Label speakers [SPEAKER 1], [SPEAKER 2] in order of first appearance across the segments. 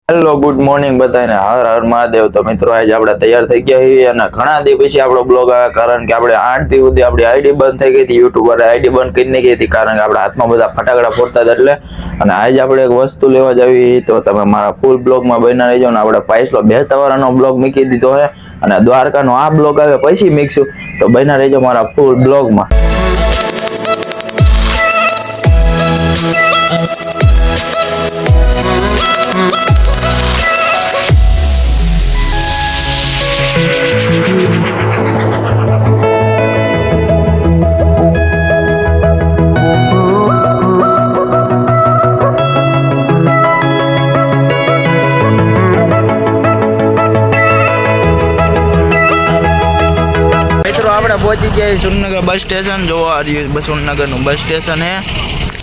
[SPEAKER 1] Hello good morning બધાને હર હર મહાદેવ। તો મિત્રો આજે આપણે તૈયાર થઈ ગયા છીએ અને ઘણા દિવસ પછી આપણો બ્લોગ આવ્યો, કારણ કે આપણે 8 દિવસ સુધી આપણી આઈડી બંધ થઈ ગઈ હતી। યુટ્યુબર આઈડી બંધ કરી નાખી હતી કારણ કે આપણા હાથમાં બધા ફટાકડા ફોડતા હતા એટલે। અને આજે આપણે એક વસ્તુ લેવા જાવી, તો તમે મારા ફૂલ બ્લોગમાં બન્યા રહેજો। અને આપણે પાછલો બેસતાવાળાનો બ્લોગ મૂકી દીધો છે અને દ્વારકાનો આ બ્લોગ આવે પછી મૂકશું, તો બન્યા રહેજો મારા ફૂલ બ્લોગમાં। આપણે પહોંચી ગયા સુરનગર બસ સ્ટેશન। જોવા સુરનગરનું બસ સ્ટેશન છે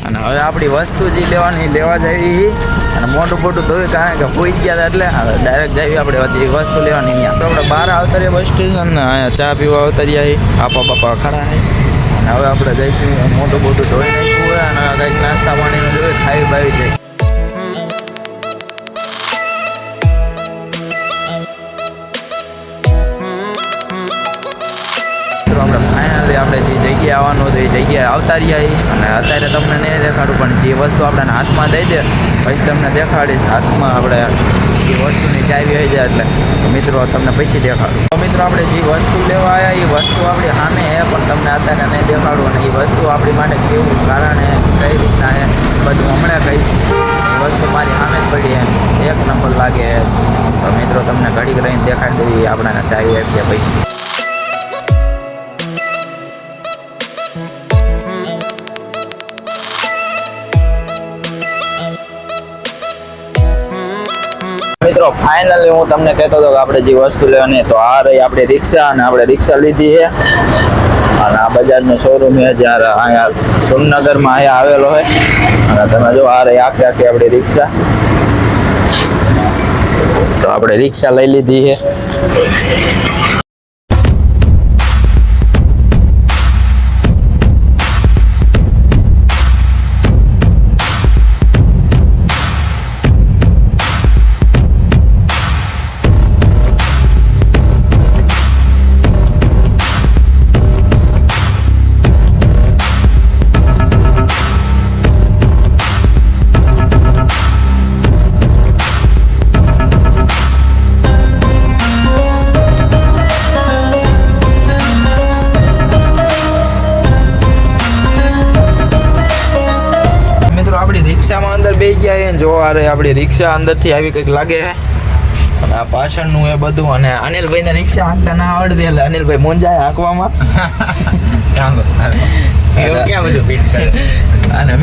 [SPEAKER 1] અને હવે આપણી વસ્તુ જે લેવાની લેવા જવી અને મોટું મોટું ધોઈ, કારણ કે પહોંચી ગયા હતા એટલે ડાયરેક્ટ જઈએ આપણે હજી વસ્તુ લેવાની। અહીંયા તો આપણે બહાર આવતા રહ્યા બસ સ્ટેશન ને અહીંયા ચા પીવા આવતા રહ્યા, આપા બાપા ખડા છે અને હવે આપણે જઈશું મોટું મોટું ધોઈ નાખ્યું હોય અને કંઈક નાસ્તા પાણીનું જોઈએ, ખાઈ બાવી જાય। આપણે ફાઇનલી આપણે જે જગ્યાએ આવવાનું હતું એ જગ્યાએ આવતા રહ્યા અને અત્યારે તમને નહીં દેખાડું, પણ જે વસ્તુ આપણને હાથમાં દઈ દે પછી તમને દેખાડીશ। હાથમાં આપણે એ વસ્તુની ચાવી આવી જાય એટલે મિત્રો તમને પછી દેખાડું। તો મિત્રો આપણે જે વસ્તુ લેવા આવ્યા એ વસ્તુ આપણી સામે છે, પણ તમને અત્યારે નહીં દેખાડું અને એ વસ્તુ આપણી માટે કેવું કારણ છે, કઈ રીતના છે બધું હમણાં કહીશ। એ વસ્તુ મારી સામે જ પડી એમ એક નંબર લાગે, તો મિત્રો તમને ઘડીક રહીને દેખાડી દેવી આપણને ચાવી આપીએ પછી। મિત્રો ફાઇનલી હું તમને કહેતો હતો કે આપણે જે વસ્તુ લેવાની, તો આ રહી આપણી રિક્ષા અને આપણે રિક્ષા લીધી છે અને આ બજાજનો શોરૂમ છે જ્યારે અહીંયા સુરનગરમાં અહીંયા આવેલો હોય અને તમે જો આ રહી આખી આખી આપણી રિક્ષા। તો આપણે રિક્ષા લઈ લીધી છે। રિક્ષામાં અંદર બેસી ગયા છે, જો આ આપણી રિક્ષા અંદરથી આવી કંઈક લાગે છે અને આ પાછળનું એ બધું। અને અનિલભાઈને રિક્ષા હાંકતા ના આવડે એટલે અનિલભાઈ મૂંઝાય હાંકવામાં અને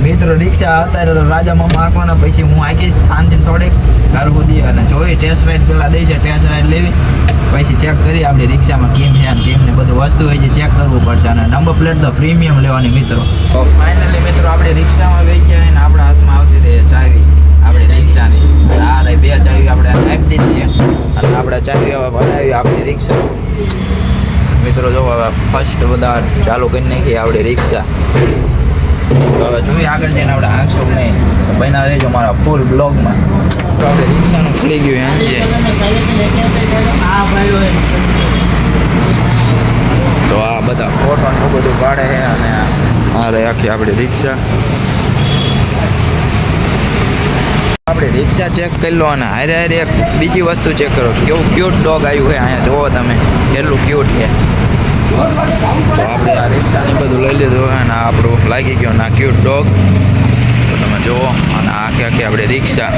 [SPEAKER 1] મિત્રો રિક્ષા આવતા રહે તો રાજા મામા હાંકવાના, પછી હું હાંકીશ શાંતિથી થોડીક ઘર સુધી અને જોઈ ટેસ્ટ રાઈડ પેલા દઈ છે, ટેસ્ટ રાઈડ લેવી પછી ચેક કરી આપણી રિક્ષામાં કેમ છે કેમ ને બધું વસ્તુ હોય છે ચેક કરવું પડશે અને નંબર પ્લેટ તો પ્રીમિયમ લેવાની મિત્રો। તો ફાઇનલી મિત્રો આપણી રિક્ષામાં બેસી ગયા અને આપણા હાથમાં આવતી રહી ચાવી આપણી રિક્ષાની। આ રહી બે ચાવી આપણે આપી દીધી અને આપણે ચાવી બનાવી આપણી રિક્ષા। મિત્રો જો હવે ફર્સ્ટ બધા ચાલુ કરી નાખીએ આપણી રિક્ષા। તો હવે જોઈએ આગળ જઈને આપણે આંખશો નહીં, બન્યા રહેજો મારા ફૂલ બ્લોગમાં। તો આપણે રિક્ષાનું ખુલી ગયું હાંજે, તો આ બધા ફોટોનું બધું પાડે છે અને આ રહી આખી આપણી રિક્ષા। આપણે રિક્ષા ચેક કરી લો અને હારે હારે એક બીજી વસ્તુ ચેક કરો, કેવું ક્યુટ ડોગ આવ્યું છે અહીંયા જુઓ તમે કેટલું ક્યુટ છે। તો આપણે આ રિક્ષાને બધું લઈ લીધું અને આપણું લાગી ગયું ના ક્યુટ ડોગ। તો તમે જુઓ અને આખી આખી આપણી રિક્ષા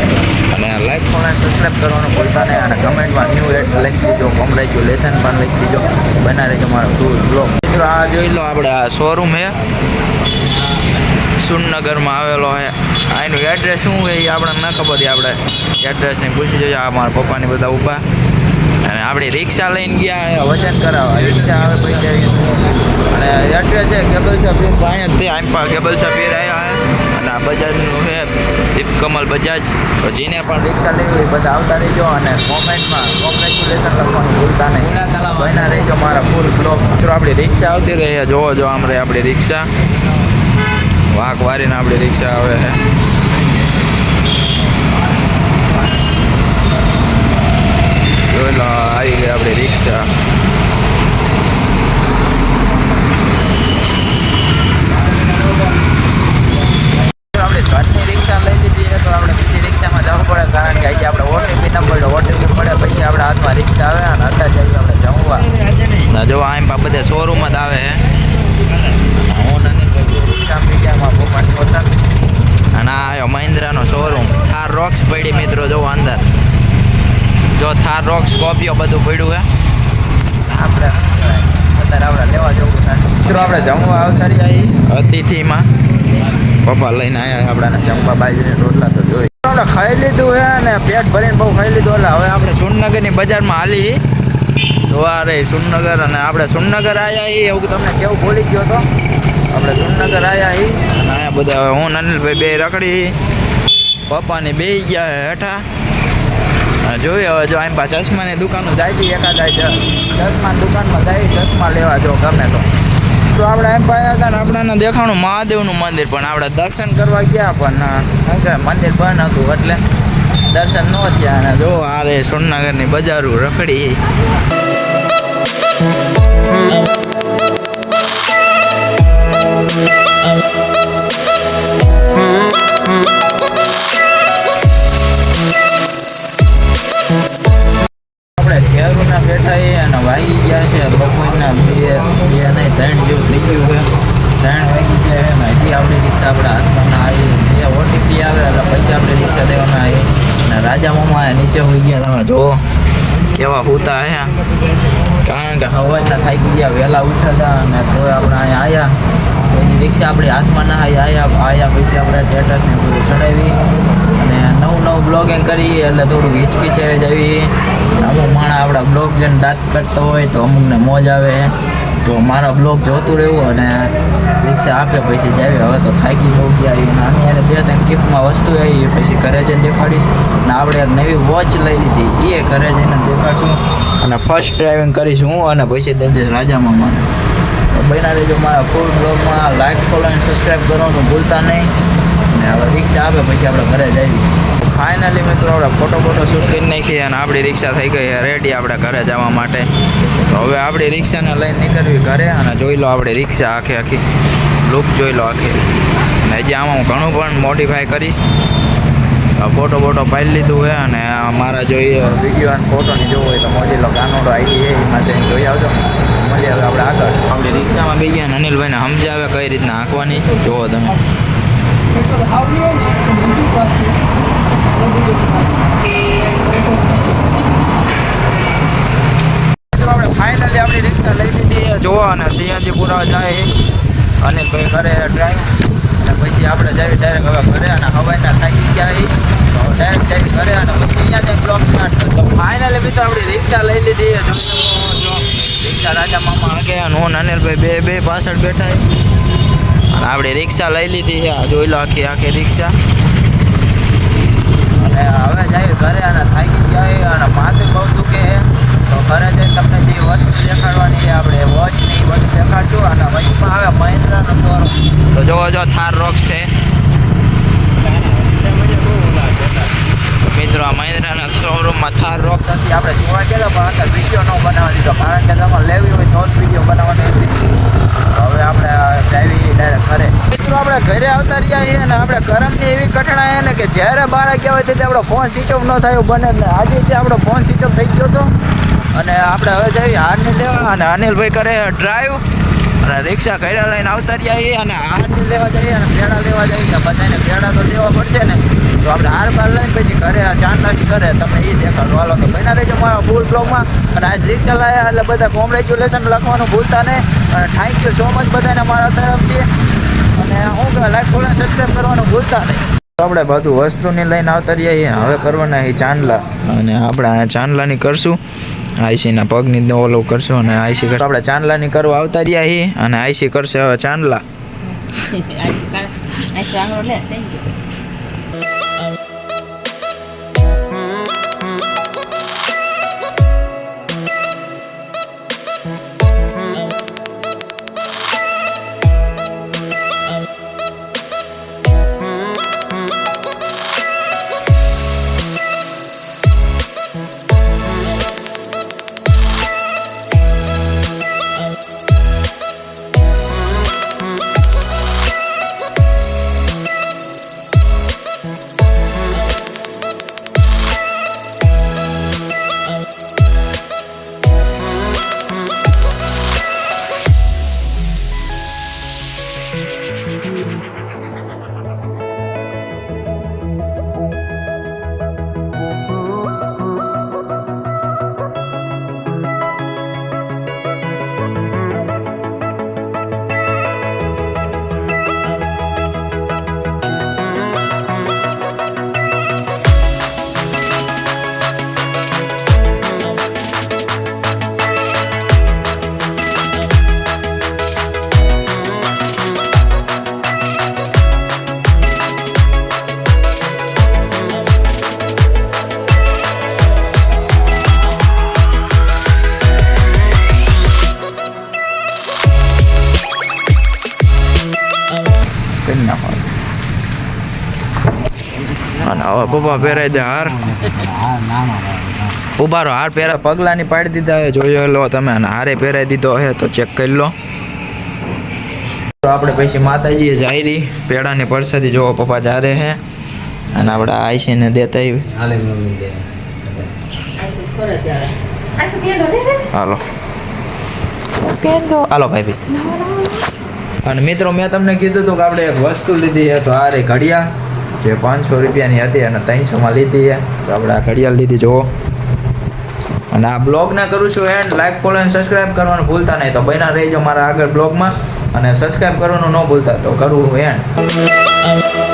[SPEAKER 1] અને લાઈક ફોન અને સબસ્ક્રાઈબ કરવાનું ભૂલતા નહીં અને કમેન્ટમાં ન્યૂ એડ લખી દીધો, કોંગ્રેચ્યુલેશન પણ લખી દીધો, બના રહેજો મારો ફૂલ બ્લોગ। મિત્રો આ જોઈ લો આપણે આ શોરૂમ છે સુરનગરમાં આવેલો છે। આ એનું એડ્રેસ શું છે એ આપણને ના ખબર છે, આપણે એડ્રેસને પૂછી જોઈએ। આ મારા પપ્પાની બધા ઊભા અને આપણી રિક્ષા લઈને ગયા વજન કરાવવા, રિક્ષા આવે પૈસા અને એડ્રેસ છે કેબલ સાપીર, અહીંયાથી આમ કેબલ સાપીર આવ્યા છે અને આ બજાજનું છે દીપકમલ બજાજ। તો જેને પણ રિક્ષા લેવી હોય બધા આવતા રહેજો અને કોમેન્ટમાં કોંગ્રેચ્યુલેશન લખવાનું ભૂલતા નહીં, બન્યા રહેજો મારા ફૂલ બ્લોગ। મિત્રો આપણી રિક્ષા આવતી રહી, જોવો જો આમ રહે આપણી રિક્ષા, વાંક વારીને આપણી રિક્ષા આવે છે। બધે શોરૂમ જ આવે છે. હું નાની રિક્ષા મીડિયામાં પપ્પાની પોતા અને આ આવ્યો મહિન્દ્રાનો શોરૂમ. થાર રોક્સ પડી મિત્રો, જોવો અંદર જો થાર રોક્સ સ્કોર્પિયો બધું પડ્યું છે. આપણે અત્યારે આપણે લેવા જવું છે મિત્રો. આપણે જમવા આવતા રહ્યા અતિથિમાં પપ્પા લઈને આવ્યા આપણાને જમવા. બાજરીના રોટલા તો જોઈ આપણે ખાઈ લીધું છે અને પેટ ભરીને બહુ ખાઈ લીધું. એટલે હવે આપણે સુરનગરની બજારમાં હાલી સવારે સુરનગર. અને આપણે સુરનગર આવ્યા એવું તમને કેવું ભૂલી ગયો હતો. આપણે સુરનગર આવ્યા અને અહીંયા બધા હું અનિલભાઈ બે રખડી પપ્પાની બે ગયા હેઠા. જોઈએ હવે જો એમ પાછા ચશ્માની દુકાનો જાય છે એકાદા ચશ્માની દુકાનમાં જાય ચશ્મા લેવા જો ગમે તો આપણે એમ પાયા હતા ને આપણને દેખાણું મહાદેવનું મંદિર. પણ આપણે દર્શન કરવા ગયા પણ શું કે મંદિર બંધ હતું એટલે દર્શન ન થયા. અને જો આ રે સુરનગરની બજારો રખડી. આપણે ઘેરુના બેઠા અને વાગી ગયા છે બપોરના બે નહીં 3 જેવું થઈ ગયું છે. 3 વાગી ગયા છે ને હજી આપણી રિક્ષા આપણે હાથમાં ના આવી. જે ઓટીપી આવે એટલે પૈસા આપણે રિક્ષા દેવાના આવી. અને રાજા મામા નીચે હોઈ ગયા. તમે જુઓ કેવા હોતા આવ્યા. કારણ કે હવાના થાકી ગયા, વહેલા ઉઠ્યા હતા અને તો આપણે અહીંયા આવ્યા. એની રિક્ષા આપણી હાથમાં ના આવ્યા પછી આપણે સ્ટેટસને બધું ચડાવી અને નવું બ્લોગિંગ કરી એટલે થોડુંક હિચકિચાઈ જ આવી. અમુક માણસ આપણા બ્લોગ જેને દાંત કરતો હોય તો અમુકને મોજ આવે. તો મારા બ્લોગ જોતું રહેવું અને રિક્ષા આપે પછી જાવી. હવે તો થાકી બહુ ગયા અને આની 2-3 કિટમાં વસ્તુ આવી પછી ઘરે જઈને દેખાડીશ. અને આપણે એક નવી વોચ લઈ લીધી એ ઘરે જઈને દેખાડશું અને ફર્સ્ટ ડ્રાઇવિંગ કરીશું હું અને પછી દઈ દઈશ રાજા મામાને. બન્યા રહેજો મારા ફૂલ બ્લોગમાં. લાઈક ફોલો અને સબસ્ક્રાઈબ કરવાનું ભૂલતા નહીં. અને હવે રિક્ષા આવે પછી આપણે ઘરે જઈએ. ફાઇનલી મિત્રો આપણે ફોટો શૂટ કરી નાખીએ અને આપણી રિક્ષા થઈ ગઈ રેડી આપણે ઘરે જવા માટે. તો હવે આપણી રિક્ષાને લઈને નીકળવી ઘરે. અને જોઈ લો આપણી રિક્ષા આખી લુક જોઈ લો આખી. અને હજી આમાં હું ઘણું પણ મોડિફાઈ કરીશ. ફોટો પાડી લીધું હોય અને મારા જોઈએ વિડીયો અને ફોટોની જોવું હોય તો મોજી લો ગાનોડો આઈડી છે એમાં જઈને જોઈ આવજો. મળીએ હવે આપણે આગળ. આપણી રિક્ષામાં બી ગયા અનિલભાઈને સમજાવે કઈ રીતના હાંકવાની જોવો તમે. આપણે ફાઇનલી આપણી રિક્ષા લઈ લીધી જોવા અને સીએનજી પુરાવા જાય અનિલભાઈ કરે ડ્રાઈવ. અને પછી આપણે જઈએ ડાયરેક્ટ હવે ઘરે. અને હવાઈના થાકી ગયા તો ડાયરેક્ટ જઈએ ઘરે અને પછી અહીંયા જઈને બ્લોગ સ્ટાર્ટ કરતો. ફાઇનલી મિત્રો આપણી રિક્ષા લઈ લીધી. જો રિક્ષા રાજા મામા આગે અને હું અનિલભાઈ બે પાછળ બેઠા. અને આપણે રિક્ષા લઈ લીધી છે જોઈ લો આખી રિક્ષા. અને હવે જઈએ ઘરે અને થાકી ગયા અને માથું બહુ દુખે તો ઘરે જઈને તમને જે વસ્તુ દેખાડવાની આપણે વોચની વસ્તુ દેખાડશું. અને વચમાં આવે મહિન્દ્રાનો શોરૂમ. તો જોવો જો થાર રોક્સ છે મિત્રો. આ મહિન્દ્રાના શોરૂમમાં થાર રોક્સ હતી. આપણે જોવા ગયેલા પણ અંદર વિડીયો ન બનાવવા દીધો કારણ કે તમારે લેવી હોય તો જ વિડીયો બનાવવાની હતી. હવે આપણે ડ્રાઈવિંગ ડાયરેક્ટ ઘરે. મિત્રો આપણે ઘરે આવતા રહ્યા છીએ અને આપણે કરમની એવી કઠણાઈ ને કે જ્યારે બહાર ગયા હોય ત્યારે આપણો ફોન સ્વિચ ઓફ ન થયો બને. આજે આપણો ફોન સ્વિચ ઓફ થઈ ગયો હતો. અને આપણે હવે જઈએ હારની લેવા અને અનિલભાઈ કરે ડ્રાઈવ અને રિક્ષા ઘરે લઈને આવતા રહ્યા છીએ. અને હારની લેવા જઈએ અને પેડા લેવા જઈએ. બધાને પેડા તો દેવા પડશે ને. તો આપણે હાર બાર લઈને પછી ઘરે ચાંદલાથી કરે તમે એ દેખાડો. હાલો તો બના રહેજો મારા ફૂલ બ્લોગમાં. અને આજ રિક્ષા લાવ્યા એટલે બધા કોંગ્રેચ્યુલેશન લખવાનું ભૂલતા નહીં. અને થેન્ક યુ સો મચ બધાને મારા તરફથી. અને હું લાઈક ફોલો સબસ્ક્રાઈબ કરવાનું ભૂલતા નહીં. આપણે બધું વસ્તુની લઈને આવતા રહીએ. હવે કરવાના એ ચાંદલા અને આપણે ચાંદલાની કરશું. આઈસીના પગની ઓલો કરશું અને આઈસી આપણે ચાંદલાની કરવા આવતા રહ્યા છીએ. અને આઈસી કરશે હવે ચાંદલા. હવે પપ્પા પહેરાઈ દે હાર. ઉભારો હાર પહેરા પગલાની પાડી દીધા હે, જોઈ લો તમે. અને હારે પહેરાઈ દીધો હે તો ચેક કરી લો. તો આપણે પછી માતાજીએ જાયરી પેડાની પરસાદી જોવો પપ્પા જારે હે. અને આપણે આઈસીને દેતા આવી. હાલો હાલો ભાઈ. અને મિત્રો મેં તમને કીધું હતું કે આપણે એક વસ્તુ લીધી છે, તો આ રે ઘડિયાળ જે 500 રૂપિયાની હતી અને 300માં લીધી છે. તો આપણે આ ઘડિયાળ લીધી જોવો. અને આ બ્લોગને કરું છું એન્ડ લાઈક ફોલો અને સબસ્ક્રાઈબ કરવાનું ભૂલતા નહીં. તો બન્યા રહેજો મારા આગળ બ્લોગમાં અને સબસ્ક્રાઈબ કરવાનું ન ભૂલતા. તો કરવું એન્ડ.